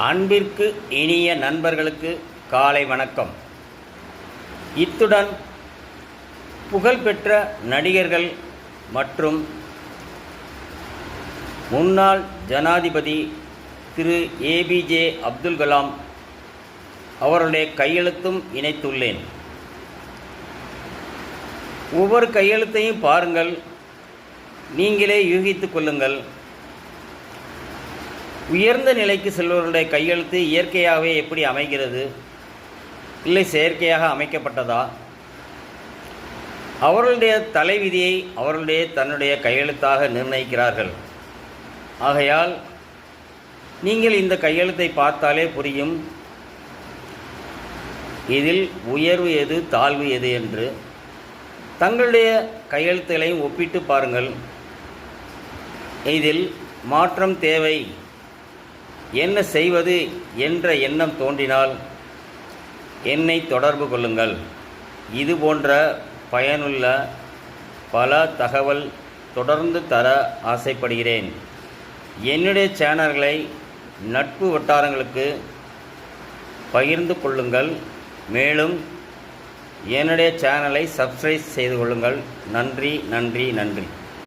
அன்பிற்கு இனிய நண்பர்களுக்கு காலை வணக்கம். இத்துடன் புகழ்பெற்ற நடிகர்கள் மற்றும் முன்னாள் ஜனாதிபதி திரு ஏபிஜே அப்துல் கலாம் அவருடைய கையெழுத்தும் இணைத்துள்ளேன். ஒவ்வொரு கையெழுத்தையும் பாருங்கள், நீங்களே யூகித்து கொள்ளுங்கள். உயர்ந்த நிலைக்கு செல்வர்களுடைய கையெழுத்து இயற்கையாகவே எப்படி அமைகிறது, இல்லை செயற்கையாக அமைக்கப்பட்டதா? அவர்களுடைய தலைவிதியை அவர்களுடைய தன்னுடைய கையெழுத்தாக நிர்ணயிக்கிறார்கள். ஆகையால் நீங்கள் இந்த கையெழுத்தை பார்த்தாலே புரியும் இதில் உயர்வு எது தாழ்வு எது என்று. தங்களுடைய கையெழுத்துகளையும் ஒப்பிட்டு பாருங்கள். இதில் மாற்றம் தேவை, என்ன செய்வது என்ற எண்ணம் தோன்றினால் என்னை தொடர்பு கொள்ளுங்கள். இது போன்ற பயனுள்ள பல தகவல் தொடர்ந்து தர ஆசைப்படுகிறேன். என்னுடைய சேனல்களை நட்பு வட்டாரங்களுக்கு பகிர்ந்து கொள்ளுங்கள். மேலும் என்னுடைய சேனலை சப்ஸ்கிரைப் செய்து கொள்ளுங்கள். நன்றி நன்றி நன்றி.